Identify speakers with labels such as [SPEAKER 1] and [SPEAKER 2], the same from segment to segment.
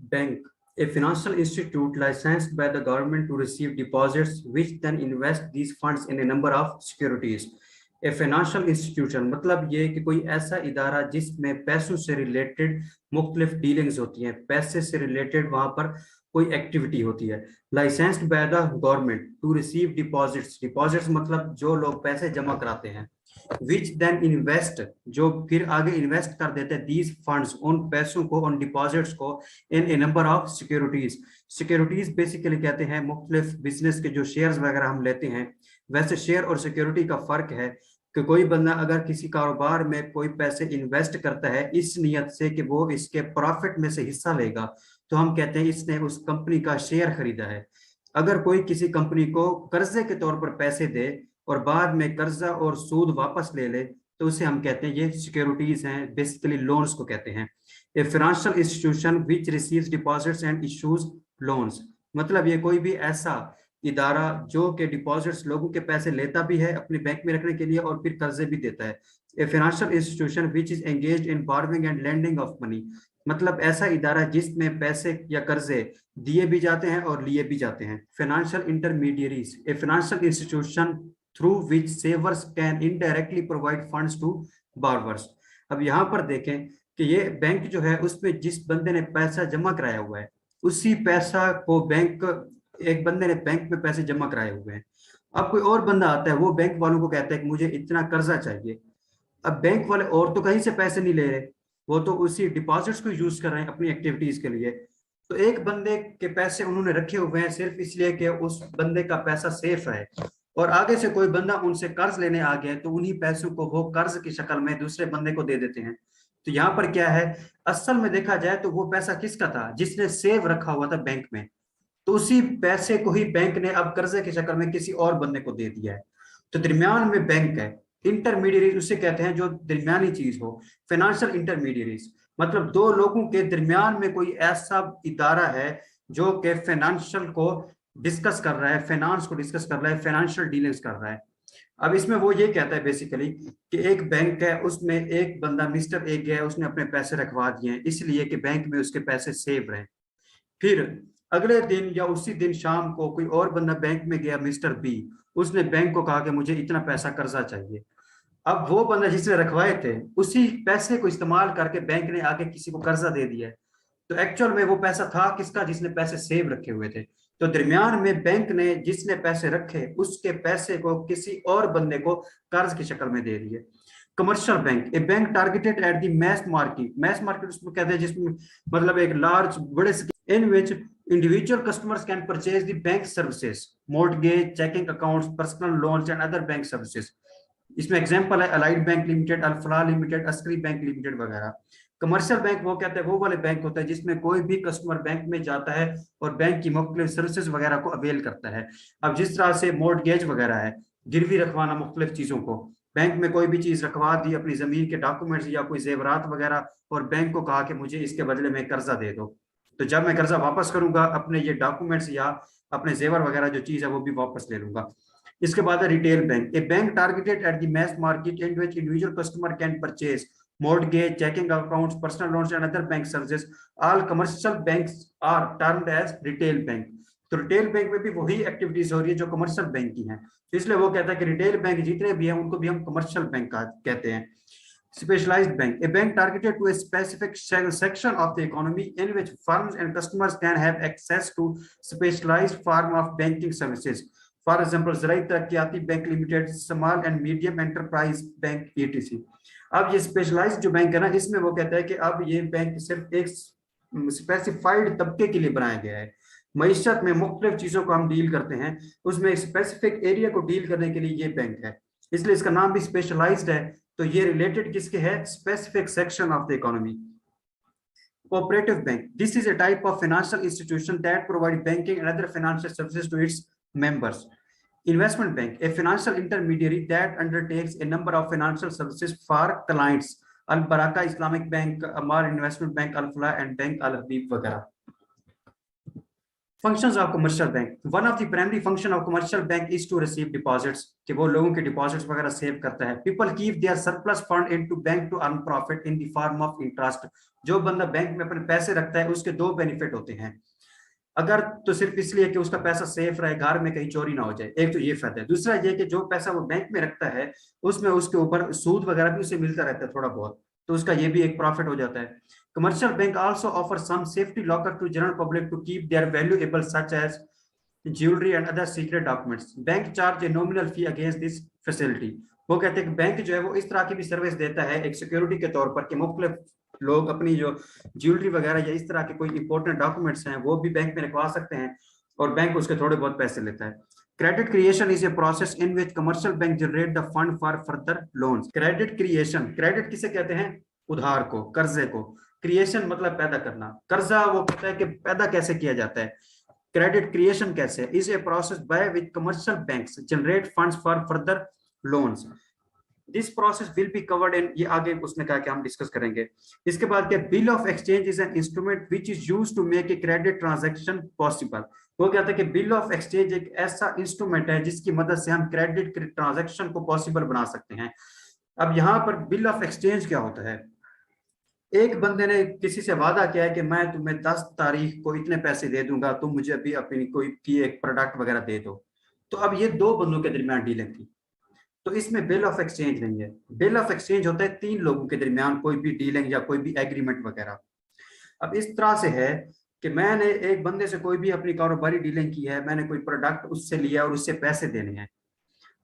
[SPEAKER 1] Bank, a financial institute licensed by the government to receive deposits, which then invest these funds in a number of securities. A financial institution मतलब ये कि कोई ऐसा इदारा जिसमें पैसों से रिलेटेड मुख्तलिफ डीलिंग्स होती हैं, पैसे से रिलेटेड वहां पर कोई एक्टिविटी होती है। Licensed by the government to receive deposits, deposits मतलब जो लोग पैसे जमा कराते हैं, विच देन इन्वेस्ट जो फिर आगे इन्वेस्ट कर देते हैं दीज फंड्स उन पैसों को, उन डिपॉजिट्स को in a number of securities. Securities basically कहते हैं मुख्तलिफ बिजनेस के जो शेयर्स वगैरह हम लेते हैं। वैसे शेयर और सिक्योरिटी का फर्क है कि कोई बंदा अगर किसी कारोबार में कोई पैसे इन्वेस्ट करता है इस नियत से कि वो इसके प्रॉफिट में से हिस्सा लेगा, तो हम कहते हैं इसने उस कंपनी का शेयर खरीदा है। अगर कोई किसी कंपनी को कर्जे के तौर पर पैसे दे और बाद में कर्जा और सूद वापस ले ले, तो उसे हम कहते हैं ये सिक्योरिटीज हैं, बेसिकली लोन्स को कहते हैं। ए financial institution which receives deposits and issues loans, मतलब ये कोई भी ऐसा इदारा जो के डिपॉजिट्स लोगों के पैसे लेता भी है अपने बैंक में रखने के लिए और फिर कर्जे भी देता है। ए financial institution which is engaged in borrowing and lending of money, मतलब ऐसा इदारा जिसमें पैसे या कर्जे दिए भी जाते हैं और लिए भी जाते हैं। Financial intermediaries, a financial institution through which savers can indirectly provide funds to borrowers. अब यहाँ पर देखें कि ये बैंक जो है उसमें जिस बंदे ने पैसा जमा कराया हुआ है उसी पैसा को बैंक, एक बंदे ने बैंक में पैसे जमा कराए हुए हैं, अब कोई और बंदा आता है वो बैंक वालों को कहता है कि मुझे इतना कर्जा चाहिए। अब बैंक वाले और तो कहीं से पैसे नहीं ले रहे, वो तो उसी डिपॉजिट्स को यूज कर रहे हैं अपनी एक्टिविटीज के लिए। तो एक बंदे के पैसे उन्होंने रखे हुए हैं सिर्फ इसलिए कि उस बंदे का पैसा सेफ है, और आगे से कोई बंदा उनसे कर्ज लेने आ गया तो उन्हीं पैसों को वो कर्ज की शक्ल में दूसरे बंदे को दे देते हैं। तो यहाँ पर क्या है, असल में देखा जाए तो वो पैसा किसका था, जिसने सेव रखा हुआ था बैंक में, तो उसी पैसे को ही बैंक ने अब कर्जे की शक्ल में किसी और बंदे को दे दिया है। तो दरमियान में बैंक है। इंटरमीडिएट उसे कहते हैं जो दरमियानी चीज हो। फाइनेंशियल इंटरमीडिएट मतलब दो लोगों के दरमियान में कोई ऐसा इदारा है जो कि फाइनेंशियल को डिस्कस कर रहा है, फाइनेंस को डिस्कस कर रहा है, फाइनेंशियल डीलिंग्स कर रहा है। अब इसमें वो ये कहता है बेसिकली कि एक बैंक है, उसमें एक बंदा मिस्टर ए गया, उसने अपने पैसे रखवा दिए हैं इसलिए कि बैंक में उसके पैसे सेव रहे। फिर अगले दिन या उसी दिन शाम को कोई और बंदा बैंक में गया, मिस्टर बी, उसने बैंक को कहा कि मुझे इतना पैसा कर्जा चाहिए। अब वो बंदा जिसने रखवाए थे उसी पैसे को इस्तेमाल करके बैंक ने आके किसी को कर्जा दे दिया है। तो एक्चुअल में वो पैसा था किसका, जिसने पैसे सेव रखे हुए थे। तो दरमियान में बैंक ने जिसने पैसे रखे उसके पैसे को किसी और बंदे को कर्ज की शक्ल में दे दिए। Commercial bank, a bank targeted at the mass market, mass market उसमें कहते हैं जिसमें मतलब एक लार्ज बड़े in which individual customers can purchase the bank services, mortgage, checking accounts, personal loans and other bank services। इसमें एग्जांपल है allied bank limited, Alfalah limited, Askari bank limited वगैरह। कमर्शियल बैंक वो कहते हैं वो वाले बैंक होता है जिसमें कोई भी कस्टमर बैंक में जाता है और बैंक की मुख्तलिफ सर्विसेज वगैरह को अवेल करता है। अब जिस तरह से मोर्टगेज वगैरह है, गिरवी रखवाना मुख्तलिफ चीजों को, बैंक में कोई भी चीज रखवा दी, अपनी जमीन के डॉक्यूमेंट्स या कोई जेवरात वगैरह, और बैंक को कहा कि मुझे इसके बदले में कर्जा दे दो, तो जब मैं कर्जा वापस करूंगा अपने ये डॉक्यूमेंट्स या अपने जेवर वगैरह जो चीज है वो भी वापस ले लूंगा। इसके बाद है retail bank, a bank targeted at the mass market in which individual customer can purchase mortgage, checking accounts, personal loans and other bank services। all commercial banks are termed as retail bank। तो retail bank में भी वही activities हो रही है जो commercial bank की हैं, तो इसलिए वो कहता है कि रिटेल बैंक जितने भी हैं उनको भी हम कमर्शियल बैंक कहते हैं। Specialized bank, a bank targeted to a specific section of the economy in which firms and customers can have access to specialized form of banking services। For example, Zarai Taraqqiyati Bank Limited, Small and Medium Enterprise Bank etc। अब ये specialised जो bank है ना, इसमें वो कहता है कि अब ये बैंक सिर्फ एक स्पेसिफाइड तबके के लिए बनाया गया है। मईशत में मुख्तलिफ चीजों को हम डील करते हैं, उसमें एक स्पेसिफिक एरिया को डील करने के लिए ये बैंक है, इसलिए इसका नाम भी स्पेशलाइज्ड है। तो ये रिलेटेड किसके है, specific section of the economy. Cooperative bank, this is a type of financial institution that provide banking and other financial services to its members. Investment bank, a financial intermediary that undertakes a number of financial services for clients। Al Baraka Islamic Bank, Amar Investment Bank, Al Falah and Bank Al Habib वगैरह। Functions of commercial bank, one of the primary function of commercial bank is to receive deposits, कि वो लोगों के deposits वगैरह save करता है। People keep their surplus fund into bank to earn profit in the form of interest. जो बंदा bank में अपने पैसे रखता है उसके दो बेनिफिट होते हैं। अगर तो सिर्फ इसलिए कि उसका पैसा सेफ रहे, घर में कहीं चोरी ना हो जाए, एक तो ये फायदा है। दूसरा ये कि जो पैसा वो बैंक में रखता है उसमें उसके ऊपर सूद वगैरह भी उसे मिलता रहता है थोड़ा बहुत, तो उसका ये भी एक प्रॉफिट हो जाता है। Commercial bank also offer some safety locker to general public to keep their valuable such as jewellery and other secret documents. Bank charge a nominal fee against this facility. वो कहते हैं कि बैंक जो है वो इस तरह की भी सर्विस देता है एक सिक्योरिटी के तौर पर, कि मुख्तलिफ लोग अपनी जो ज्वेलरी वगैरह या इस तरह के कोई इंपॉर्टेंट डॉक्यूमेंट्स हैं वो भी बैंक में रखवा सकते हैं और बैंक उसके थोड़े बहुत पैसे लेता है। Credit creation is a process in which commercial bank generate the fund for further loans. Credit creation, credit किसे कहते हैं? उधार को, कर्जे को। क्रिएशन मतलब पैदा करना, कर्जा वो कहता है कि पैदा कैसे किया जाता है। क्रेडिट क्रिएशन कैसे? Is a process by which commercial banks generate funds for further loans. This process will be covered in, ये आगे उसने कहा कि हम डिस्कस करेंगे। इसके बाद क्या? Bill of exchange is an instrument which is used to make a credit transaction possible. वो कहता है कि बिल ऑफ एक्सचेंज एक ऐसा इंस्ट्रूमेंट है जिसकी मदद से हम क्रेडिट ट्रांजैक्शन को पॉसिबल बना सकते हैं। अब यहाँ पर बिल ऑफ एक्सचेंज क्या होता है? एक बंदे ने किसी से वादा किया है कि मैं तुम्हें 10 तारीख को इतने पैसे दे दूंगा, तुम मुझे अभी अपनी कोई की एक प्रोडक्ट वगैरह दे दो। तो अब ये दो बंदों के दरमियान डीलिंग थी, तो इसमें बिल ऑफ एक्सचेंज नहीं है। बिल ऑफ एक्सचेंज होता है तीन लोगों के दरमियान कोई भी डीलिंग या कोई भी एग्रीमेंट वगैरह। अब इस तरह से है कि मैंने एक बंदे से कोई भी अपनी कारोबारी डीलिंग की है, मैंने कोई प्रोडक्ट उससे लिया और उससे पैसे देने हैं।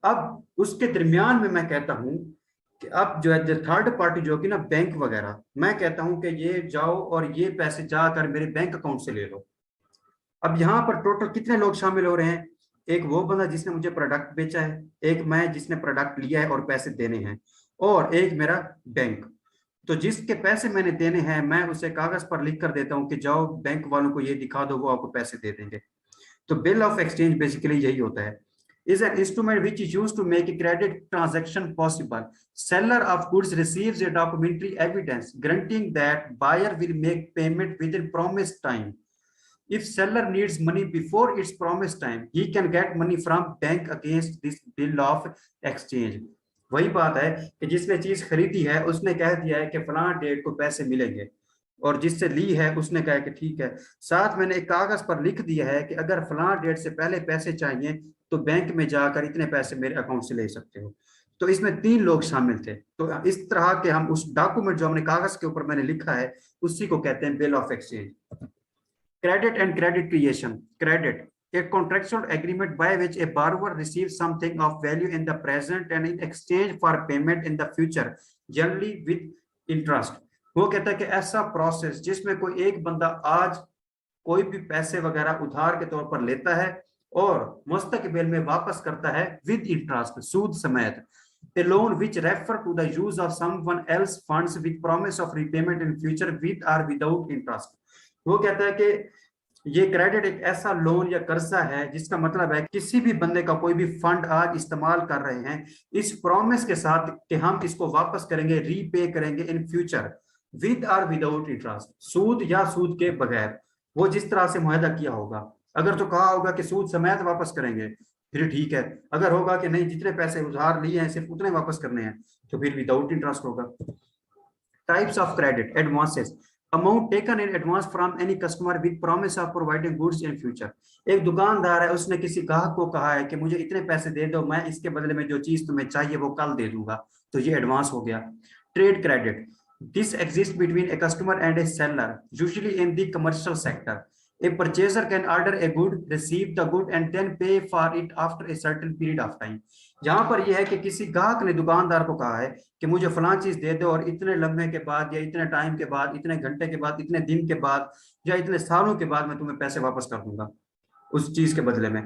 [SPEAKER 1] अब उसके दरमियान में मैं कहता हूं कि अब जो है थर्ड पार्टी जो कि ना बैंक वगैरह, मैं कहता हूं कि ये जाओ और ये पैसे जाकर मेरे बैंक अकाउंट से ले लो। अब यहाँ पर टोटल कितने लोग शामिल हो रहे हैं? एक वो बंदा जिसने मुझे प्रोडक्ट बेचा है, एक मैं जिसने प्रोडक्ट लिया है और पैसे देने हैं, और एक मेरा बैंक। तो जिसके पैसे मैंने देने हैं मैं उसे कागज पर लिख कर देता हूं कि जाओ बैंक वालों को ये दिखा दो, वो आपको पैसे दे देंगे। तो बिल ऑफ एक्सचेंज बेसिकली यही होता है। is an instrument which is used to make a credit transaction possible. Seller of goods receives a documentary evidence guaranteeing that buyer will make payment within promised time. If seller needs money before its promised time, he can get money from bank against this bill of exchange. वही बात है कि जिसने चीज खरीदी है उसने कह दिया है कि फलां डेट को पैसे मिलेंगे, और जिससे ली है उसने कहा कि ठीक है, साथ मैंने एक कागज पर लिख दिया है कि अगर फलां डेट से पहले पैसे चाहिए तो बैंक में जाकर इतने पैसे मेरे अकाउंट से ले सकते हो। तो इसमें तीन लोग शामिल थे। तो इस तरह के हम उस डॉक्यूमेंट जो हमने कागज के ऊपर मैंने लिखा है उसी को कहते हैं bill of exchange. Credit and credit creation. Credit, a contractual agreement by which a borrower receives something of value in the present and in exchange for payment in the future, generally with interest. वो कहता है कि ऐसा process जिसमें कोई एक बंदा आज कोई भी पैसे वगैरह उधार के तौर पर लेता है और मुस्तकबिल में वापस करता है विद इंटरेस्ट, सूद समेत। A loan which refer to the use of someone else funds with promise of repayment in future with or without interest. वो कहता है कि ये क्रेडिट एक ऐसा लोन या कर्जा है जिसका मतलब है किसी भी बंदे का कोई भी फंड आज इस्तेमाल कर रहे हैं इस प्रॉमिस के साथ कि हम इसको वापस करेंगे, रीपे करेंगे इन फ्यूचर, विद और विदाउट इंटरेस्ट, सूद या सूद के बगैर। वो जिस तरह से मुआहदा किया होगा, अगर तो कहा होगा कि सूद समेत वापस करेंगे फिर ठीक है, अगर होगा कि नहीं जितने पैसे उधार लिए हैं सिर्फ उतने वापस करने हैं तो फिर विदाउट इंटरेस्ट होगा। Types of credit. Advances, amount taken in advance from any customer with promise of providing goods in future. एक दुकानदार है, उसने किसी ग्राहक को कहा है कि मुझे इतने पैसे दे दो, मैं इसके बदले में जो चीज तुम्हें चाहिए वो कल दे दूंगा, तो ये एडवांस हो गया। Trade credit, this exist between a customer and a seller usually in the commercial sector. A purchaser can order a good, receive the good and then pay for it after a certain period of time. यहाँ पर यह है कि किसी ग्राहक ने दुकानदार को कहा है कि मुझे फलां चीज दे दो और इतने लम्हे के बाद या इतने टाइम के बाद, इतने घंटे के बाद, इतने दिन के बाद या इतने सालों के बाद मैं तुम्हें पैसे वापस कर दूंगा उस चीज के बदले में।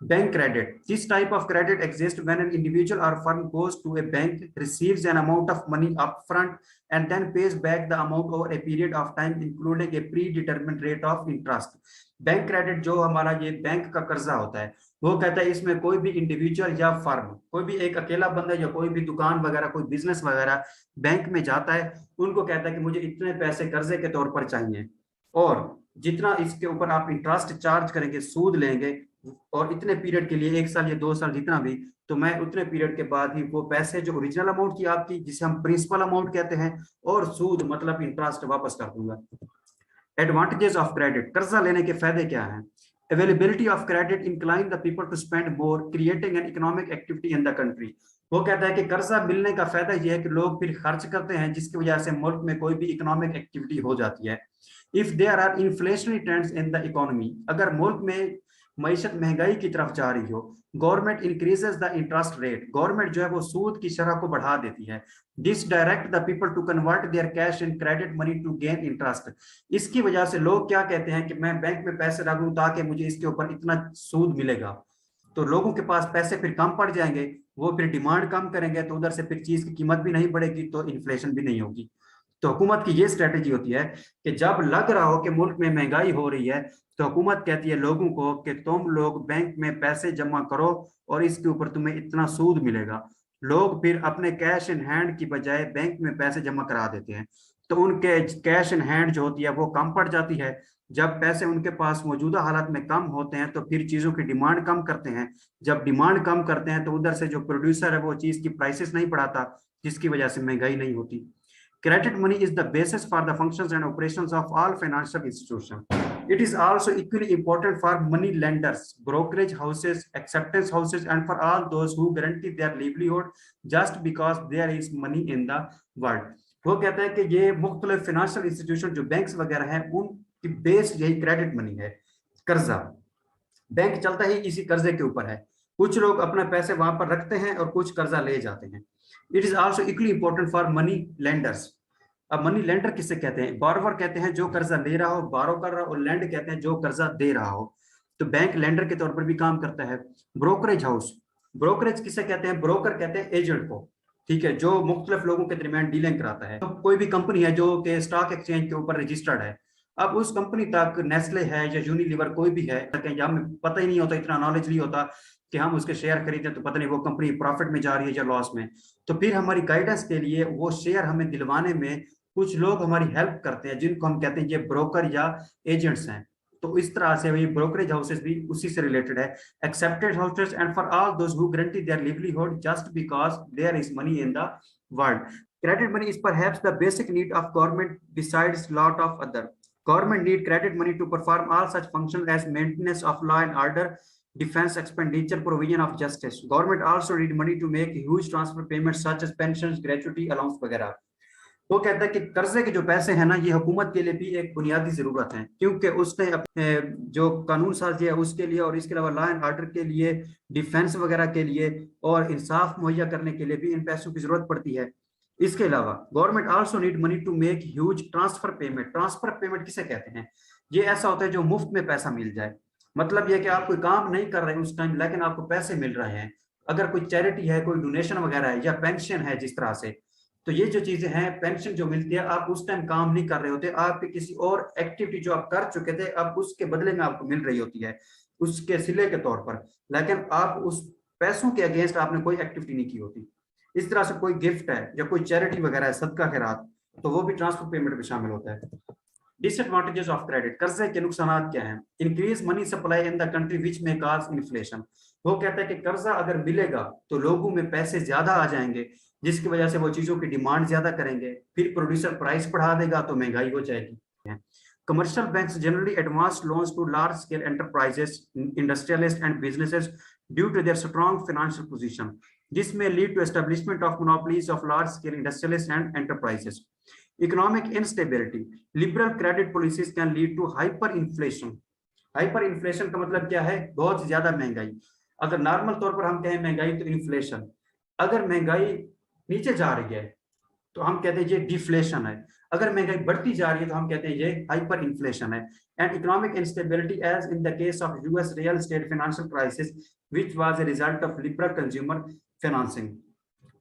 [SPEAKER 1] Bank credit, this type of credit exist when an individual और firm goes to a bank, receives an amount of money upfront and then pays back the amount over a period of time including a predetermined rate of interest. Bank credit जो हमारा ये bank का कर्जा होता है वो कहता है इसमें कोई भी इंडिविजुअल या फर्म, कोई भी एक अकेला बंदा या कोई भी दुकान वगैरह, कोई बिजनेस वगैरह बैंक में जाता है, उनको कहता है कि मुझे इतने पैसे कर्जे के तौर पर चाहिए और जितना इसके ऊपर आप इंटरेस्ट चार्ज करेंगे, सूद लेंगे, और इतने पीरियड के लिए, 1 साल या 2 साल जितना भी, तो मैं उतने पीरियड के बाद ही वो पैसे जो ओरिजिनल अमाउंट की आपकी, जिसे हम प्रिंसिपल अमाउंट कहते हैं, और सूद मतलब इंटरेस्ट वापस कर दूंगा। एडवांटेजेस ऑफ क्रेडिट, कर्जा लेने के फायदे क्या हैं? Availability of credit incline the people to spend more, creating an economic activity in the country. वो कहता है कि कर्जा मिलने का फायदा यह है कि लोग फिर खर्च करते हैं, जिसकी वजह से मुल्क में कोई भी इकोनॉमिक एक्टिविटी हो जाती है। If there are inflationary trends in the economy, अगर मुल्क में मईशत महंगाई की तरफ जा रही हो, government increases the interest rate, government जो है वो सूद की शरह को बढ़ा देती है। This direct the people to convert their cash in credit money to gain interest. इसकी वजह से लोग क्या कहते हैं कि मैं बैंक में पैसे रखूं ताकि मुझे इसके ऊपर इतना सूद मिलेगा। तो लोगों के पास पैसे फिर कम पड़ जाएंगे, वो फिर डिमांड कम करेंगे, तो उधर से फिर चीज की कीमत भी नहीं बढ़ेगी, तो इन्फ्लेशन भी नहीं होगी। तो हुकूमत की ये स्ट्रेटेजी होती है कि जब लग रहा हो कि मुल्क में महंगाई हो रही है, तो हुकूमत कहती है लोगों को कि तुम लोग बैंक में पैसे जमा करो और इसके ऊपर तुम्हें इतना सूद मिलेगा। लोग फिर अपने कैश इन हैंड की बजाय बैंक में पैसे जमा करा देते हैं, तो उनके कैश इन हैंड जो होती है वो कम पड़ जाती है। जब पैसे उनके पास मौजूदा हालत में कम होते हैं, तो फिर चीजों की डिमांड कम करते हैं। जब डिमांड कम करते हैं, तो उधर से जो प्रोड्यूसर है वो चीज की प्राइसेस नहीं बढ़ाता, जिसकी वजह से महंगाई नहीं होती। Credit money is the basis for the functions and operations of all financial institutions. It is also equally important for money lenders, brokerage houses, acceptance houses, and for all those who guarantee their livelihood just because there is money in the world. वो कहता है कि ये मुख्तलिफ financial institution जो banks वगैरह हैं, उनकी बेस यही क्रेडिट मनी है, कर्जा। बैंक चलता ही इसी कर्जे के ऊपर है। कुछ लोग अपना पैसे वहां पर रखते हैं और कुछ कर्जा ले जाते हैं। It is also equally important for money lenders. अब मनी लेंडर किसे कहते हैं? बोरोवर कहते हैं जो कर्जा ले रहा हो, बोरो कर रहा हो, और लेंड कहते हैं जो कर्जा दे रहा हो। तो बैंक लेंडर के तौर पर भी काम करता है। ब्रोकरेज हाउस, ब्रोकरेज किसे कहते हैं? ब्रोकर कहते हैं एजेंट को, ठीक है, जो मुख्तलिफ लोगों के दरमियान डीलिंग कराता है। तो कोई भी कंपनी है जो कि स्टॉक एक्सचेंज के ऊपर रजिस्टर्ड है, अब उस कंपनी तक नेस्ले है या यूनिलीवर कोई भी है, हमें पता ही नहीं होता, इतना नॉलेज नहीं होता कि हम उसके शेयर खरीदें तो पता नहीं वो कंपनी प्रॉफिट में जा रही है या लॉस में। तो फिर हमारी गाइडेंस के लिए वो शेयर हमें दिलवाने में कुछ लोग हमारी हेल्प करते हैं, जिनको हम कहते हैं ये ब्रोकर या एजेंट्स हैं। तो इस तरह से ये ब्रोकरेज हाउसेस भी उसी से रिलेटेड है। Accepted houses and for all those who guarantee their livelihood just because there is money in the world. Credit money is perhaps the basic need of government besides lot of other. Government need credit money to perform all such functions as maintenance of law and order, defense expenditure, provision of justice. Government also need money to make huge transfer payments such as pensions, gratuity, allowance वगैरह। वो कहता है कि कर्जे के जो पैसे हैं ना, ये हुकूमत के लिए भी एक बुनियादी जरूरत है, क्योंकि उसने अपने जो कानून साजी है उसके लिए, और इसके अलावा लॉ एंड ऑर्डर के लिए, डिफेंस वगैरह के लिए, और इंसाफ मुहैया करने के लिए भी इन पैसों की जरूरत पड़ती है। इसके अलावा government also need money to make huge transfer payment. Transfer payment किसे कहते हैं? ये ऐसा होता है जो मुफ्त में पैसा मिल जाए। मतलब ये कि आप कोई काम नहीं कर रहे हैं उस टाइम, लेकिन आपको पैसे मिल रहे हैं। अगर कोई चैरिटी है, कोई डोनेशन वगैरह है, या पेंशन है जिस तरह से, तो ये जो चीजें हैं, पेंशन जो मिलती है, आप उस टाइम काम नहीं कर रहे होते, आपके किसी और एक्टिविटी जो आप कर चुके थे, अब उसके बदले में आपको मिल रही होती है, उसके सिले के तौर पर, लेकिन आप उस पैसों के अगेंस्ट आपने कोई एक्टिविटी नहीं की होती। इस तरह से कोई गिफ्ट है या कोई चैरिटी वगैरह है, सदका खैरात, तो वो भी ट्रांसफर पेमेंट में शामिल होता है। डिसएडवांटेजेस ऑफ क्रेडिट, कर्जे के नुकसान क्या हैं? Increase money supply in the country which में कॉज इन्फ्लेशन। वो कहता है कि कर्जा अगर मिलेगा तो लोगों में पैसे ज्यादा आ जाएंगे, जिसकी वजह से वो चीजों की डिमांड ज्यादा करेंगे, फिर प्रोड्यूसर प्राइस बढ़ा देगा तो महंगाई हो जाएगी। Commercial banks generally advance loans to large-scale enterprises, industrialists, and businesses due to their strong financial position. This may lead to establishment of monopolies of large-scale industrialists and enterprises. Economic instability. Liberal credit policies can lead to hyperinflation. Hyperinflation का मतलब क्या है? बहुत ज्यादा महंगाई। अगर normal तौर पर हम कहें महंगाई तो इन्फ्लेशन, अगर महंगाई नीचे जा रही है तो हम कहते हैं ये डिफ्लेशन है, अगर महंगाई बढ़ती जा रही है तो हम कहते हैं ये हाइपर इन्फ्लेशन है। And economic instability as in the case of US real estate financial crisis which was a result of liberal consumer financing.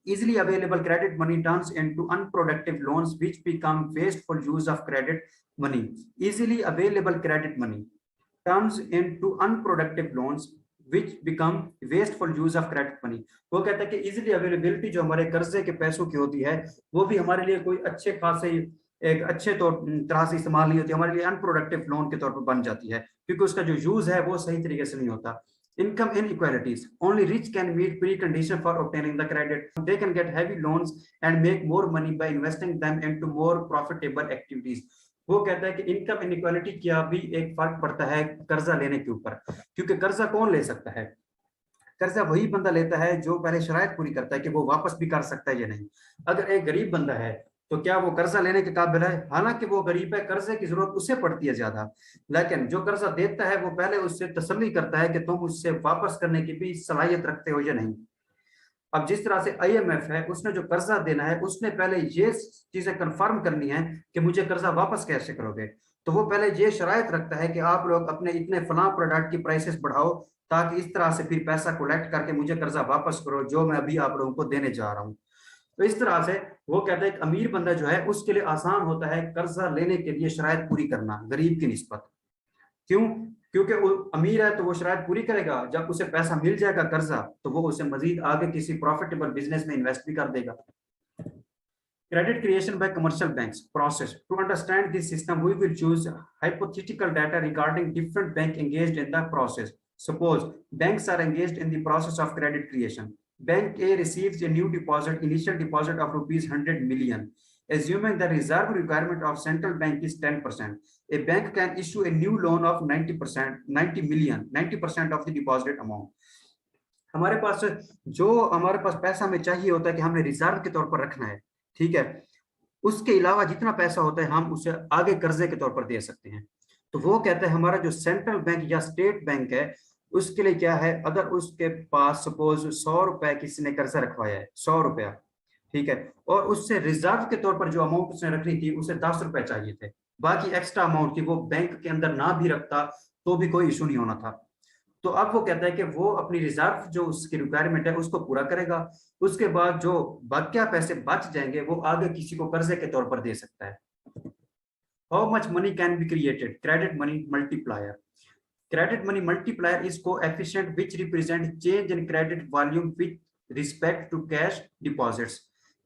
[SPEAKER 1] Easily available credit money turns into unproductive loans which become wasteful use of credit money. Easily available credit money turns into unproductive loans which become wasteful use of credit money. वो कहता है कि easily availability जो हमारे कर्जे के पैसों की होती है, वो भी हमारे लिए कोई अच्छे खासे एक अच्छे तरह से इस्तेमाल नहीं होती, हमारे लिए अनप्रोडक्टिव लोन के तौर पर बन जाती है, क्योंकि उसका जो यूज है वो सही तरीके से नहीं होता। Income inequalities. Only rich can meet precondition for obtaining the credit. They can get heavy loans and make more money by investing them into more profitable activities. वो कहता है कि इनकम इनइक्वालिटी का भी एक फर्क पड़ता है कर्जा लेने के ऊपर, क्योंकि कर्जा कौन ले सकता है? कर्जा वही बंदा लेता है जो पहले शराइत पूरी करता है कि वो वापस भी कर सकता है या नहीं। अगर एक गरीब बंदा है तो क्या वो कर्जा लेने के काबिल है? हालांकि वो गरीब है, कर्जे की जरूरत उसे पड़ती है ज्यादा, लेकिन जो कर्जा देता है वो पहले उससे तसल्ली करता है कि तुम उससे वापस करने की भी सलाहियत रखते हो या नहीं। अब जिस तरह से आईएमएफ है, उसने जो कर्जा देना है उसने पहले ये चीजें कंफर्म करनी है कि मुझे कर्जा वापस कैसे करोगे। तो वो पहले ये शराइत रखता है कि आप लोग अपने इतने फलां प्रोडक्ट की प्राइसेस बढ़ाओ, ताकि इस तरह से फिर पैसा कलेक्ट करके मुझे कर्जा वापस करो जो मैं अभी आप लोगों को देने जा रहा हूँ। तो इस तरह से वो कहता है कि अमीर बंदा जो है उसके लिए आसान होता है कर्जा लेने के लिए शराइत पूरी करना गरीब की निस्बत। क्यों? क्योंकि वो अमीर है तो वो शराइत पूरी करेगा, जब उसे पैसा मिल जाएगा कर्जा तो वो उसे मजीद आगे किसी प्रॉफिटेबल बिजनेस में इन्वेस्ट भी कर देगा। Credit creation by commercial banks process. To understand this system, we will choose hypothetical data regarding different banks engaged in the process. Suppose banks are engaged in the process of credit creation. Bank A receives a new deposit, initial deposit of rupees 100 million. Assuming the reserve requirement of central bank is 10%, a bank can issue a new loan of 90%, 90 million, 90% of the deposit amount. हमारे पास पैसा हमें चाहिए होता है कि हमने reserve के तौर पर रखना है, ठीक है। उसके अलावा जितना पैसा होता है हम उसे आगे कर्जे के तौर पर दे सकते हैं। तो वो कहता है हमारा जो सेंट्रल बैंक या स्टेट बैंक है उसके लिए क्या है, अगर उसके पास सपोज 100 रुपए किसी ने कर्जा रखवाया है, 100 रुपया, ठीक है, और उससे रिजर्व के तौर पर जो अमाउंट उसने रखनी थी उसे 10 रुपए चाहिए थे, बाकी एक्स्ट्रा अमाउंट थी वो बैंक के अंदर ना भी रखता तो भी कोई इशू नहीं होना था। तो अब वो कहता है कि वो अपनी रिजर्व जो उसकी रिक्वायरमेंट है उसको पूरा करेगा, उसके बाद जो बाकी पैसे बच जाएंगे वो आगे किसी को कर्जे के तौर पर दे सकता है। How much money can be created? Credit money multiplier. Credit money multiplier is coefficient which represent change in credit volume with respect to cash deposits.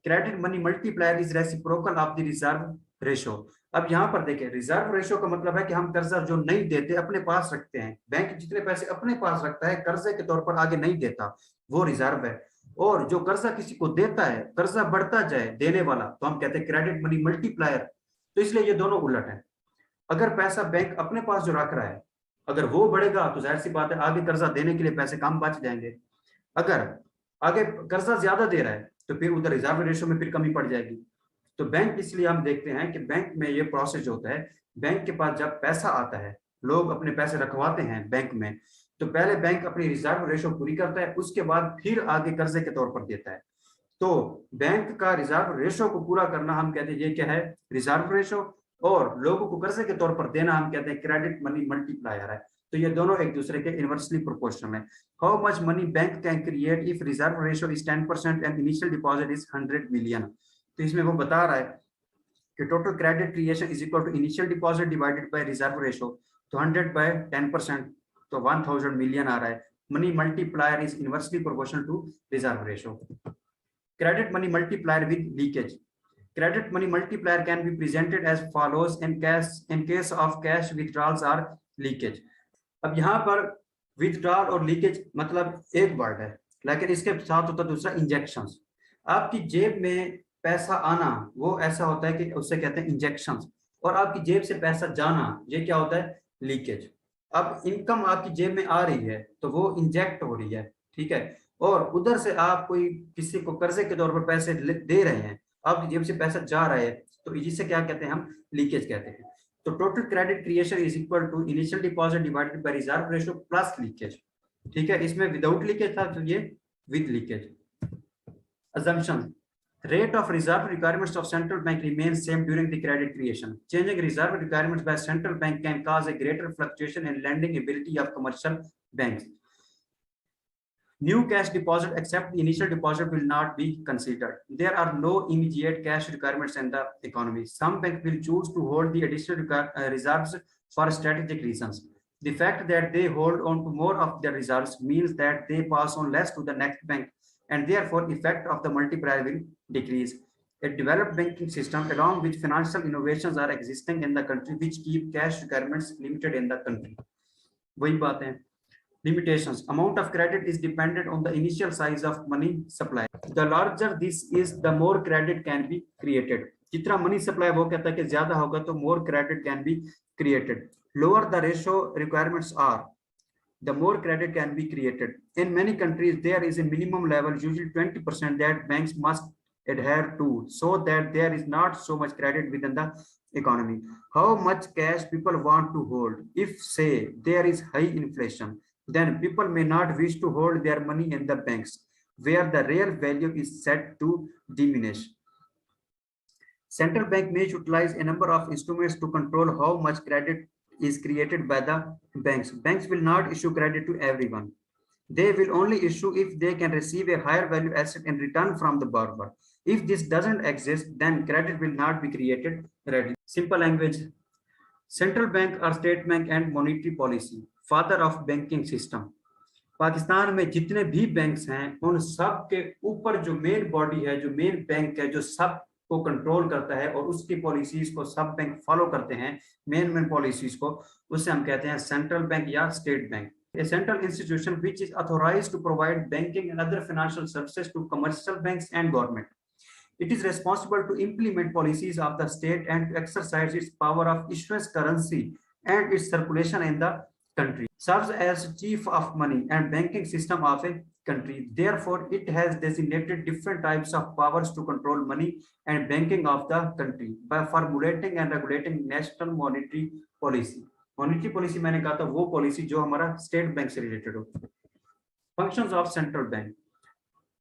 [SPEAKER 1] Credit money multiplier is reciprocal of the reserve ratio. अब यहाँ पर देखें, reserve ratio का मतलब है कि हम कर्जा जो नहीं देते अपने पास रखते हैं, बैंक जितने पैसे अपने पास रखता है कर्जे के तौर पर आगे नहीं देता, वो रिजर्व है। और जो कर्जा किसी को देता है, कर्जा बढ़ता जाए देने वाला, तो हम कहते हैं क्रेडिट मनी मल्टीप्लायर। तो इसलिए ये दोनों उलट है। अगर पैसा बैंक अपने पास जो रख रहा है अगर वो बढ़ेगा तो जाहिर सी बात है आगे कर्जा देने के लिए पैसे कम बच जाएंगे। अगर आगे कर्जा ज्यादा दे रहा है तो फिर उधर रिजर्व रेशो में फिर कमी पड़ जाएगी। तो बैंक, इसलिए हम देखते हैं कि बैंक में ये प्रोसेस होता है, बैंक के पास जब पैसा आता है, लोग अपने पैसे रखवाते हैं बैंक में, तो पहले बैंक अपनी रिजर्व रेशो पूरी करता है, उसके बाद फिर आगे कर्जे के तौर पर देता है। तो बैंक का रिजर्व रेशो को पूरा करना हम कहते हैं ये क्या है, रिजर्व रेशो, और लोगों को कर्जे के तौर पर देना हम कहते हैं क्रेडिट मनी मल्टीप्लायर है। तो ये दोनों एक दूसरे के इनवर्सली प्रोपोर्शनल है। How much money bank can create if reserve ratio is 10% and initial deposit is 100 million. तो इसमें वो बता रहा है कि total credit creation is equal to initial deposit divided by reserve ratio, तो 100 बाय 10% तो 1000 मिलियन आ रहा है। Money multiplier is inversely proportional to reserve ratio. Credit money multiplier with leakage. Credit money multiplier can be presented as follows in case of cash withdrawals or leakage. अब यहाँ पर withdrawal और leakage मतलब एक word है, लेकिन इसके साथ होता है दूसरा इंजेक्शंस। आपकी जेब में पैसा आना वो ऐसा होता है कि उससे कहते हैं इंजेक्शंस, और आपकी जेब से पैसा जाना ये क्या होता है, लीकेज। अब इनकम आपकी जेब में आ रही है तो वो इंजेक्ट हो रही है, ठीक है, और उधर से आप कोई किसी को कर्जे के तौर पर पैसे दे रहे हैं, आपकी जेब से पैसा जा रहा है, तो जिसे क्या कहते हैं, हम लीकेज कहते हैं। तो total credit creation is equal to initial deposit divided by reserve ratio plus leakage, ठीक है। इसमें विदाउट लीकेज था तो ये with leakage. Assumption. Rate of reserve requirements of central bank remains same during the credit creation. Changing reserve requirements by central bank can cause a greater fluctuation in lending ability of commercial banks. New cash deposit except the initial deposit will not be considered. There are no immediate cash requirements in the economy. Some banks will choose to hold the additional reserves for strategic reasons. The fact that they hold on to more of their reserves means that they pass on less to the next bank, and therefore effect of the multiplier will decrease. A developed banking system along with financial innovations are existing in the country which keep cash requirements limited in the country. वही बात है. Limitations. Amount of credit is dependent on the initial size of money supply. The larger this is, the more credit can be created. जितना money supply वो कहता है कि ज्यादा होगा तो more credit can be created. Lower the ratio requirements are, the more credit can be created. In many countries, there is a minimum level, usually 20%, that banks must adhere to, so that there is not so much credit within the economy. How much cash people want to hold? If, say, there is high inflation, then people may not wish to hold their money in the banks, where the real value is set to diminish. Central bank may utilize a number of instruments to control how much credit is created by the banks. Banks will not issue credit to everyone. They will only issue if they can receive a higher value asset in return from the borrower. If this doesn't exist, then credit will not be created readily. Simple language. Central bank or state bank and monetary policy, father of banking system. Pakistan में जितने भी banks हैं उन सब के ऊपर जो main body है, जो मेन बैंक है, जो सब को कंट्रोल करता है और उसकी पॉलिसीज को सब बैंक फॉलो करते हैं, मेन पॉलिसीज को, उसे हम कहते हैं सेंट्रल बैंक या state bank. A central institution which is authorized to provide banking and other financial services to commercial banks and government. It is responsible to implement policies of the state and to exercise its power of issuance currency and its circulation in the country. Serves as chief of money and banking system of a country. Therefore, it has designated different types of powers to control money and banking of the country by formulating and regulating national monetary policy. Monetary policy मैंने कहा था वो policy जो हमारा state bank से related हो. Functions of central bank.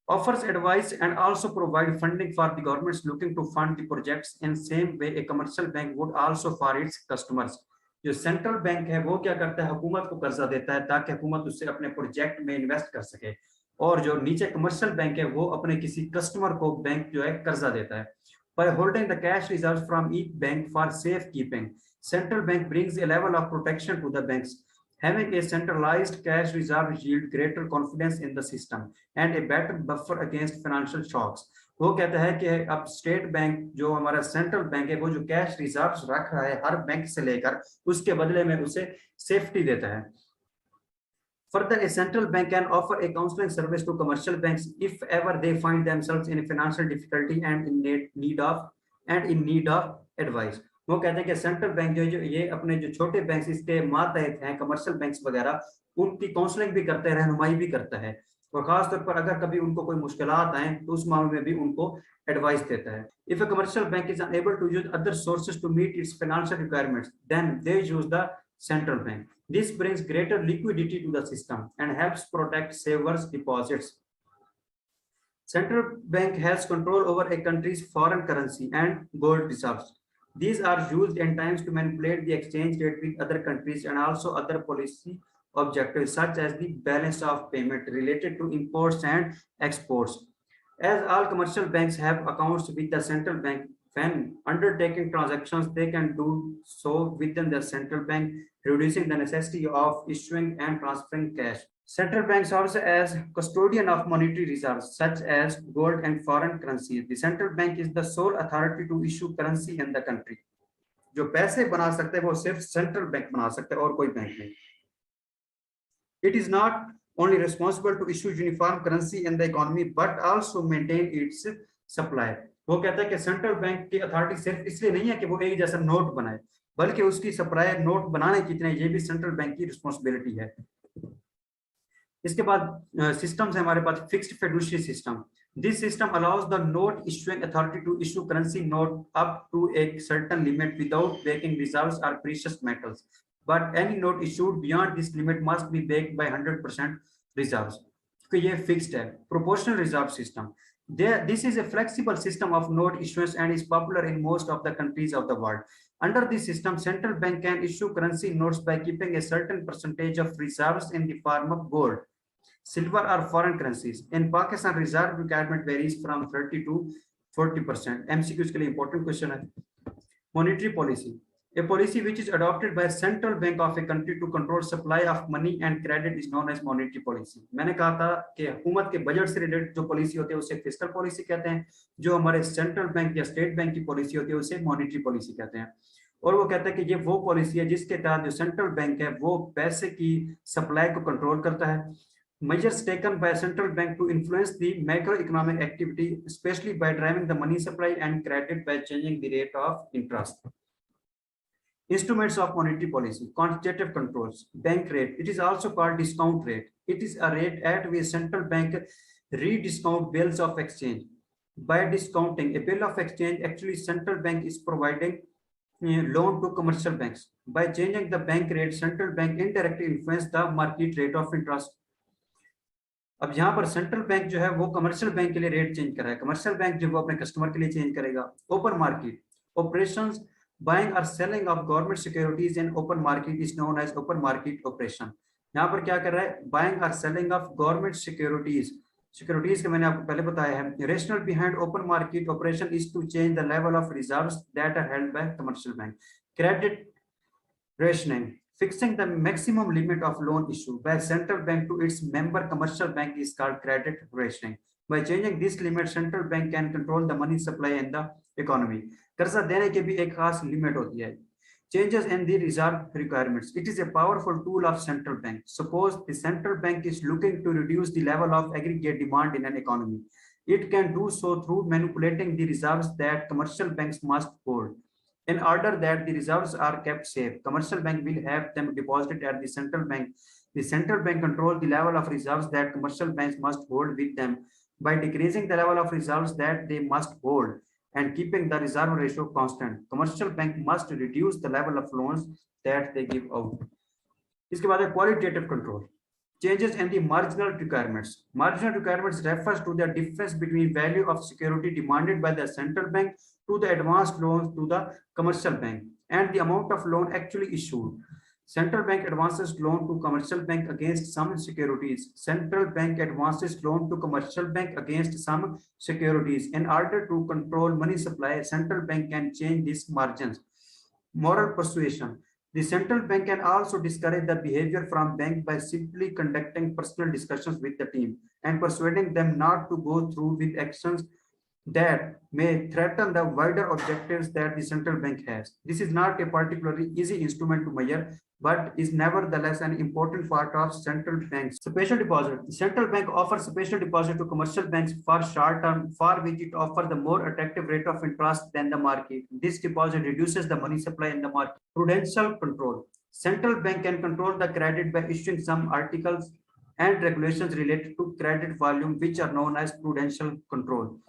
[SPEAKER 1] Offers advice and also provide funding for the governments looking to fund the projects in same way a commercial bank would also for its customers. जो central bank है वो क्या करता है, हुकूमत को कर्जा देता है ताकि हुकूमत उससे अपने प्रोजेक्ट में इन्वेस्ट कर सके, और जो नीचे कमर्शियल बैंक है वो अपने किसी कस्टमर को बैंक जो है कर्जा देता है. By holding the cash reserves from each bank for safekeeping, central bank brings a level of protection to the banks. Having a centralized cash reserve yield greater confidence in the system and a better buffer against financial shocks. वो कहता है कि अब state bank जो हमारा central bank है वो जो कैश रिजर्व्स रख रहा है हर बैंक से लेकर, उसके बदले में उसे सेफ्टी देता है. Further, a central bank can offer a counseling service to commercial banks if ever they find themselves in financial difficulty and in need of advice. वो कहते हैं कि सेंट्रल बैंक जो ये अपने जो छोटे बैंक इसके मातहत हैं, कमर्शियल बैंक्स वगैरह, उनकी काउंसलिंग भी करता है, रहनुमाई भी करता है, और खास तौर पर अगर कभी उनको कोई मुश्किलात आए तो उस मामले में भी उनको एडवाइस देता है. If a commercial bank is unable to use other sources to meet its financial requirements, then they use the central bank. This brings greater liquidity to the system and helps protect savers' deposits. Central bank has control over a country's foreign currency and gold reserves. These are used in times to manipulate the exchange rate with other countries and also other policy objectives such as the balance of payment related to imports and exports. As all commercial banks have accounts with the central bank, when undertaking transactions, they can do so within the central bank, reducing the necessity of issuing and transferring cash. Central banks also as custodian of monetary reserves such as gold and foreign currencies. The central bank is the sole authority to issue currency in the country. जो पैसे बना सकते हैं वो सिर्फ central bank बना सकते हैं और कोई बैंक नहीं. It is not only responsible to issue uniform currency in the economy but also maintain its supply. वो कहता है कि सेंट्रल बैंक की अथॉरिटी सिर्फ इसलिए नहीं है कि वो एक जैसा नोट बनाए, बल्कि उसकी सप्लाई नोट बनाने कितने ये भी सेंट्रल बैंक की रिस्पांसिबिलिटी है. इसके बाद सिस्टम्स है हमारे पास. Fixed fiduciary system. This system allows the note issuing authority to issue currency note up to a certain limit without backing reserves or precious metals. But any note issued beyond this limit must be backed by 100% reserves. तो ये fixed है. Proportional reserve system. This is a flexible system of note issuance and is popular in most of the countries of the world. Under this system, central bank can issue currency notes by keeping a certain percentage of reserves in the form of gold, silver or foreign currencies. In Pakistan, reserve requirement varies from 30 to 40%. MCQ के लिए important question है. Monetary policy. A policy which is adopted by central bank of a country to control supply of money and credit is known as monetary policy. मैंने कहा था कि हुकूमत के budget से रिलेटेड जो पॉलिसी होती है उसे फिस्कल पॉलिसी कहते हैं, जो हमारे सेंट्रल बैंक या स्टेट बैंक की पॉलिसी होती है उसे मॉनेटरी पॉलिसी कहते हैं। और वो कहता है कि ये वो पॉलिसी है जिसके तहत जो सेंट्रल बैंक है वो पैसे की सप्लाई को कंट्रोल करता है। Measures taken by central bank to influence the macroeconomic activity, especially by driving the money supply and credit by changing the rate of interest. Instruments of monetary policy: quantitative controls, bank rate. It is also called discount rate. It is a rate at which central bank rediscount bills of exchange. By discounting a bill of exchange, actually central bank is providing loan to commercial banks. By changing the bank rate, central bank indirectly influence the market rate of interest. अब यहाँ पर central bank जो है वो commercial bank के लिए rate change कर रहा है, कमर्शियल बैंक जो वो अपने कस्टमर के लिए चेंज करेगा। ओपन मार्केट ऑपरेशंस, बाइंग और selling of government securities in open market is known as open market operation. यहाँ पर क्या कर रहा है, बाइंग और selling of government securities. Securities का मैंने आपको पहले बताया है। Rationale behind open market operation is to change the level of reserves that are held by commercial bank. Credit rationing, fixing the maximum limit of loan issue by central bank to its member commercial bank is called credit rationing. By changing this limit, central bank can control the money supply in the economy. कर्जा देने के भी एक खास limit होती है। Changes in the reserve requirements. It is a powerful tool of central bank. Suppose the central bank is looking to reduce the level of aggregate demand in an economy. It can do so through manipulating the reserves that commercial banks must hold. In order that the reserves are kept safe, commercial bank will have them deposited at the central bank. The central bank controls the level of reserves that commercial banks must hold with them by decreasing the level of reserves that they must hold and keeping the reserve ratio constant. Commercial bank must reduce the level of loans that they give out. इसके बाद है qualitative control. Changes in the marginal requirements. Marginal requirements refers to the difference between value of security demanded by the central bank to the advanced loans to the commercial bank and the amount of loan actually issued. Central bank advances loan to commercial bank against some securities. Central bank advances loan to commercial bank against some securities. In order to control money supply, central bank can change these margins. Moral persuasion. The central bank can also discourage the behavior from bank by simply conducting personal discussions with the team and persuading them not to go through with actions that may threaten the wider objectives that the central bank has. This is not a particularly easy instrument to measure, but is nevertheless an important part of central banks. Special deposit. The central bank offers special deposit to commercial banks for short term, for which it offers the more attractive rate of interest than the market. This deposit reduces the money supply in the market. Prudential control. Central bank can control the credit by issuing some articles and regulations related to credit volume, which are known as prudential control.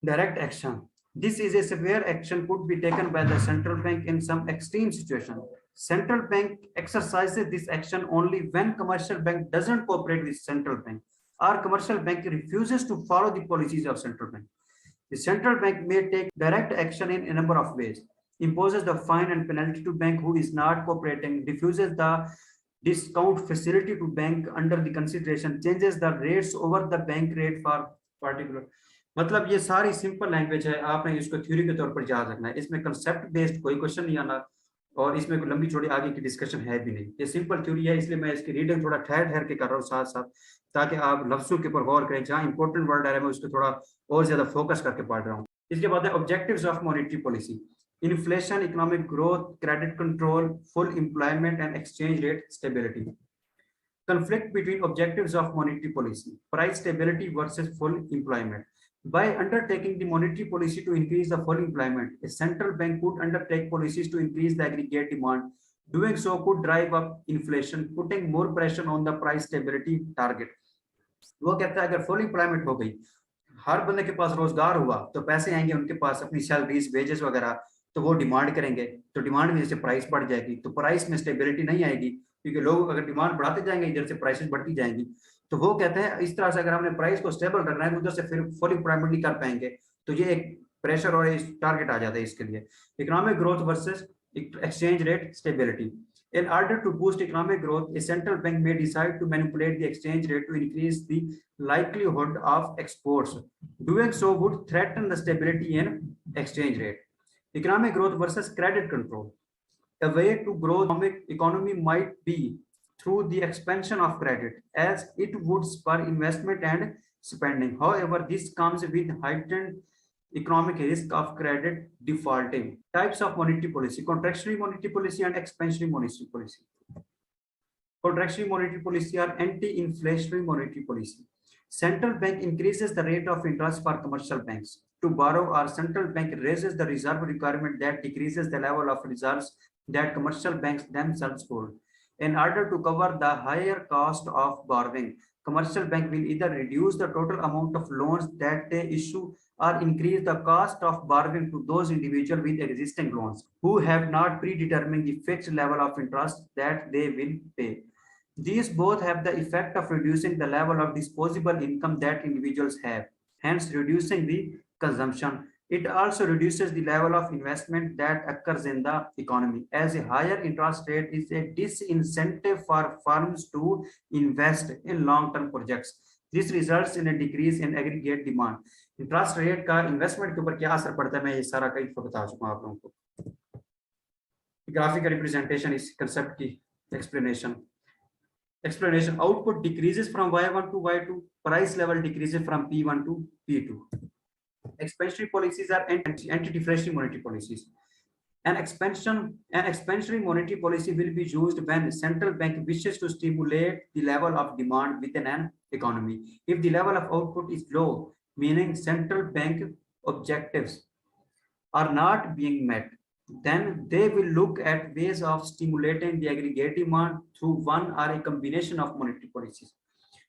[SPEAKER 1] Direct action. This is a severe action could be taken by the central bank in some extreme situation. Central bank exercises this action only when commercial bank doesn't cooperate with central bank or commercial bank refuses to follow the policies of central bank. The central bank may take direct action in a number of ways. Imposes the fine and penalty to bank who is not cooperating, refuses the discount facility to bank under the consideration, changes the rates over the bank rate for particular. मतलब ये सारी simple language है, आपने इसको theory के तौर पर याद रखना है। इसमें कंसेप्ट बेस्ड कोई क्वेश्चन नहीं आना और इसमें कोई लंबी चौड़ी आगे की डिस्कशन है भी नहीं। ये सिंपल थ्योरी है, इसलिए मैं इसकी रीडिंग थोड़ा ठहर ठहर के कर रहा हूँ साथ साथ, ताकि आप लफ्जों के ऊपर गौर करें। जहाँ इंपॉर्टेंट वर्ड आ रहा है मैं उसको थोड़ा और ज्यादा फोकस करके पढ़ रहा हूँ। इसके बाद है objectives of monetary policy: inflation, economic growth, credit control, full employment and exchange rate stability. Conflict between objectives of monetary policy: price stability versus full employment. By undertaking the monetary policy to increase the full employment, a central bank could undertake policies to increase the aggregate demand. Doing so could drive up inflation, putting more pressure on the price stability target. वो कहता है अगर full employment हो गई, हर बंदे के पास रोजगार हुआ, तो पैसे आएंगे उनके पास, अपनी सैलरीज, वेजेस वगैरह, तो वो डिमांड करेंगे, तो डिमांड में जैसे प्राइस बढ़ जाएगी, तो प्राइस में स्टेबिलिटी नहीं आएगी, क्योंकि लोग अगर डिमांड बढ़ाते जाएंगे इधर से प्राइसेस बढ़ती जाएंगी। तो वो कहते हैं इस तरह से अगर हमने प्राइस को स्टेबल रखना है, उधर से फिर फुल एम्प्लॉयमेंट नहीं कर पाएंगे, तो ये एक प्रेशर और टारगेट आ जाता है इसके लिए। Economic growth versus exchange rate stability. In order to boost economic growth, a central bank may decide to manipulate the exchange rate to increase the likelihood of exports. Doing so would threaten the stability in exchange rate. Economic growth versus credit control. A way to grow economy might be through the expansion of credit, as it would spur investment and spending. However, this comes with heightened economic risk of credit defaulting. Types of monetary policy: contractionary monetary policy and expansionary monetary policy. Contractionary monetary policy are anti-inflationary monetary policy. Central bank increases the rate of interest for commercial banks to borrow, or central bank raises the reserve requirement that decreases the level of reserves that commercial banks themselves hold. In order to cover the higher cost of borrowing, commercial bank will either reduce the total amount of loans that they issue or increase the cost of borrowing to those individuals with existing loans who have not predetermined the fixed level of interest that they will pay. These both have the effect of reducing the level of disposable income that individuals have, hence reducing the consumption. It also reduces the level of investment that occurs in the economy, as a higher interest rate is a disincentive for firms to invest in long-term projects. This results in a decrease in aggregate demand. Interest rate का investment के ऊपर क्या असर पड़ता है, मैं ये सारा कई बता चुका हूं आप लोगों को. ग्राफिकल रिप्रेजेंटेशन इस कंसेप्ट की explanation. Output decreases from Y1 to Y2, price level decreases from P1 to P2. Expansionary policies are anti-deflationary monetary policies. An expansionary monetary policy will be used when the central bank wishes to stimulate the level of demand within an economy. If the level of output is low, meaning central bank objectives are not being met, then they will look at ways of stimulating the aggregate demand through one or a combination of monetary policies.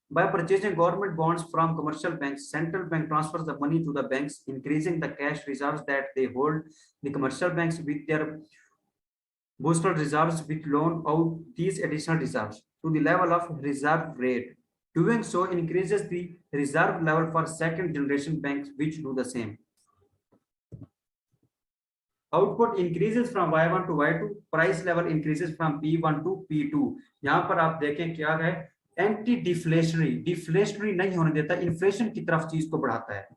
[SPEAKER 1] By purchasing government bonds from commercial banks, central bank transfers the money to the banks, increasing the cash reserves that they hold. The commercial banks, with their boosted reserves, will loan out these additional reserves to the level of reserve rate. Doing so increases the reserve level for second generation banks, which do the same. Output increases from Y1 to Y2, price level increases from P1 to P2. यहाँ पर आप देखें क्या है, anti deflationary नहीं होने देता, inflation की तरफ चीज को बढ़ाता है.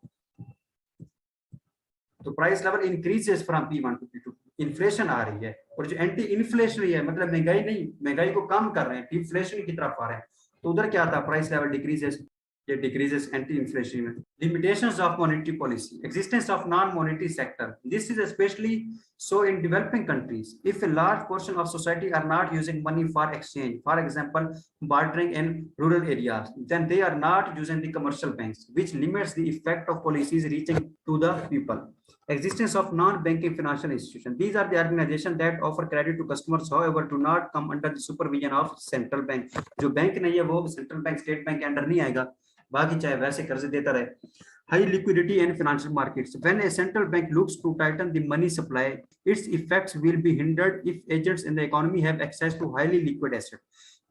[SPEAKER 1] तो price level increases from P1 to P2, inflation आ रही है. और जो एंटी इन्फ्लेशनरी है, मतलब महंगाई नहीं, महंगाई को कम कर रहे हैं, डिफ्लेशन की तरफ आ रहे हैं. तो उधर क्या था, प्राइस लेवल डिक्रीजेस, ये decreases anti-inflation. Limitations of monetary policy: existence of non-monetary sector. This is especially so in developing countries. If a large portion of society are not using money for exchange, for example, bartering in rural areas, then they are not using the commercial banks, which limits the effect of policies reaching to the people. Existence of non-banking financial institutions. These are the organizations that offer credit to customers, however, do not come under the supervision of central bank. जो bank नहीं है वो central bank, state bank के under नहीं आएगा, बाकी चाहे वैसे कर्ज देता रहे. High liquidity in financial markets. When a central bank looks to tighten the money supply, its effects will be hindered if agents in the economy have access to highly liquid assets.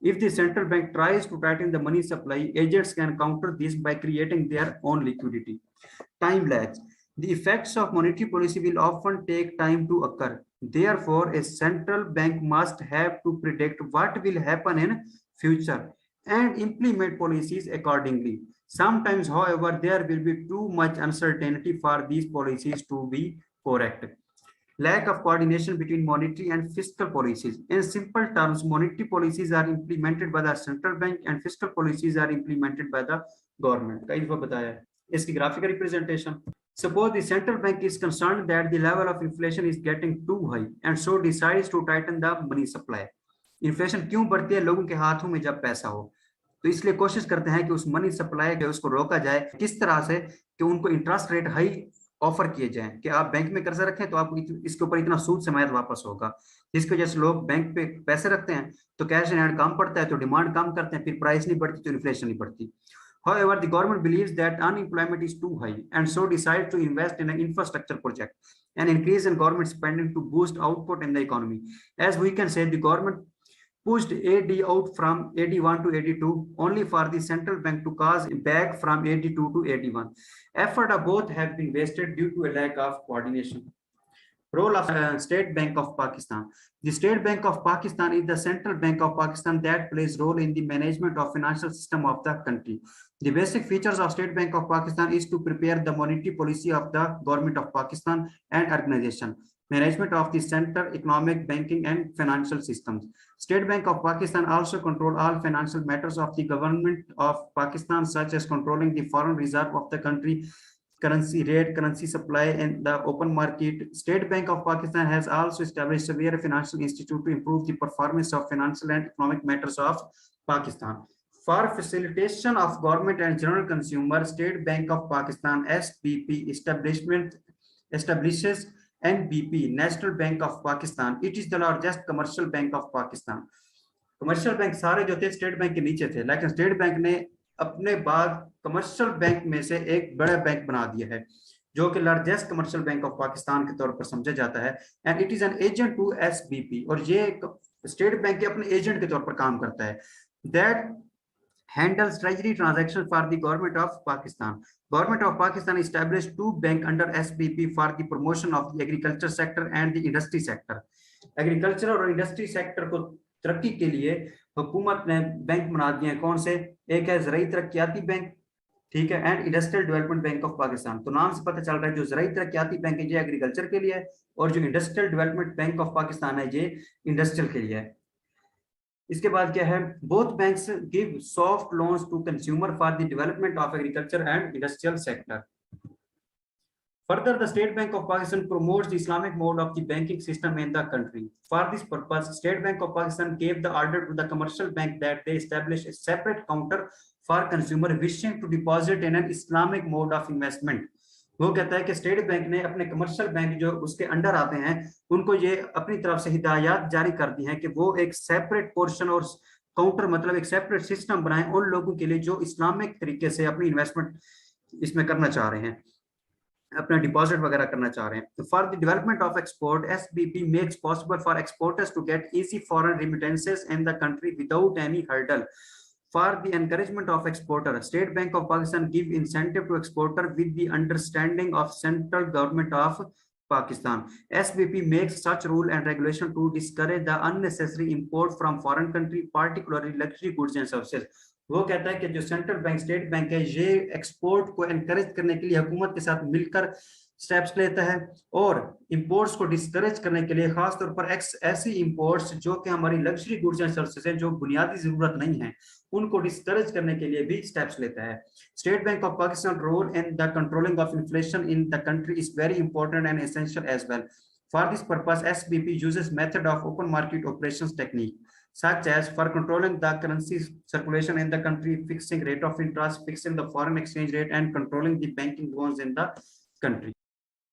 [SPEAKER 1] If the central bank tries to tighten the money supply, agents can counter this by creating their own liquidity. Time lags. The effects of monetary policy will often take time to occur. Therefore, a central bank must have to predict what will happen in future and implement policies accordingly. Sometimes, however, there will be too much uncertainty for these policies to be correct. Lack of coordination between monetary and fiscal policies. In simple terms, monetary policies are implemented by the central bank and fiscal policies are implemented by the government. कई बार बताया है. इसकी graphical representation. Suppose the central bank is concerned that the level of inflation is getting too high and so decides to tighten the money supply. Inflation क्यों बढ़ती है, लोगों के हाथों में जब पैसा हो, तो इसलिए कोशिश करते हैं कि उस मनी सप्लाई के उसको रोका जाए. किस तरह से, कि उनको इंटरेस्ट रेट हाई ऑफर किए जाएं कि आप बैंक में कर्जा रखें तो आपको इसके ऊपर इतना सूद समेत वापस होगा, जिसकी वजह से लोग बैंक पे पैसे रखते हैं तो कैश इन हैंड कम पड़ता है, तो डिमांड कम करते हैं, फिर प्राइस नहीं बढ़ती तो इन्फ्लेशन नहीं बढ़ती. However, the government believes that unemployment is too high and so decides to invest in an infrastructure project and increase in government spending to boost output in the economy. As we can say, the government pushed AD out from AD1 to AD2 only for the central bank to cause back from AD2 to AD1. Effort of both have been wasted due to a lack of coordination. Role of State Bank of Pakistan. The State Bank of Pakistan is the central bank of Pakistan that plays role in the management of financial system of the country. The basic features of State Bank of Pakistan is to prepare the monetary policy of the government of Pakistan and organization, management of the center economic, banking and financial systems. State Bank of Pakistan also control all financial matters of the government of Pakistan, such as controlling the foreign reserve of the country, currency rate, currency supply, and the open market. State Bank of Pakistan has also established severe financial institute to improve the performance of financial and economic matters of Pakistan. For facilitation of government and general consumer, State Bank of Pakistan (SBP) establishes NBP, National Bank of Pakistan. It is the largest commercial bank of Pakistan. Commercial bank सारे जो थे state bank के नीचे थे, लेकिन state bank ने अपने बाद कमर्शियल बैंक में से एक बड़ा बैंक बना दिया है जो कि largest commercial bank of Pakistan के तौर पर समझा जाता है। And it is an agent to SBP, और ये स्टेट बैंक के अपने एजेंट के तौर पर काम करता है। That handles treasury transaction for the government of Pakistan. Government of Pakistan established two banks under SBP for the promotion of the agriculture sector and the industry sector. Agriculture और industry sector को तरक्की के लिए हुकूमत ने bank बना दिए हैं। कौन से? एक है ज़राई तरक्याती बैंक, ठीक है, and industrial development bank of Pakistan. तो नाम से पता चल रहा है जो ज़राई तरक्याती बैंक है ये एग्रीकल्चर के लिए है, और जो industrial development bank of Pakistan है ये इंडस्ट्रियल के लिए है। इसके बाद क्या है? Both banks give soft loans to consumer for the development of agriculture and industrial sector. Further, the State Bank of Pakistan promotes the Islamic mode of the banking system in the country. For this purpose, State Bank of Pakistan gave the order to the commercial bank that they establish a separate counter for consumer wishing to deposit in an Islamic mode of investment. वो कहता है कि state bank ने अपने commercial bank जो उसके under आते हैं उनको ये अपनी तरफ से हिदायत जारी कर दी है कि वो एक सेपरेट पोर्शन और काउंटर मतलब एक सेपरेट सिस्टम बनाएं उन लोगों के लिए जो इस्लामिक तरीके से अपनी इन्वेस्टमेंट इसमें करना चाह रहे हैं, अपना डिपॉजिट वगैरह करना चाह रहे हैं। For the development of export, SBP makes possible for exporters to get easy foreign remittances in the country without any hurdle. For the encouragement of exporter, State Bank of Pakistan give incentive to exporter with the understanding of central government of Pakistan. SBP makes such rule and regulation to discourage the unnecessary import from foreign country, particularly luxury goods and services. वो कहता है कि जो central bank state bank है ये export को encourage करने के लिए हुकूमत के साथ मिलकर स्टेप्स लेता है, और इंपोर्ट्स को डिस्करेज करने के लिए खास तौर पर ऐसी इंपोर्ट्स जो कि हमारी लग्जरी गुड्स एंड सर्विसेज हैं जो बुनियादी जरूरत नहीं है उनको डिस्करेज करने के लिए भी स्टेप्स लेता है। State Bank of Pakistan role in the controlling of inflation in the country is very important and essential as well. For this purpose SBP uses method of open market operations technique such as for controlling the currency circulation in the country, fixing rate of interest, fixing the foreign exchange rate, and controlling the banking loans in the country.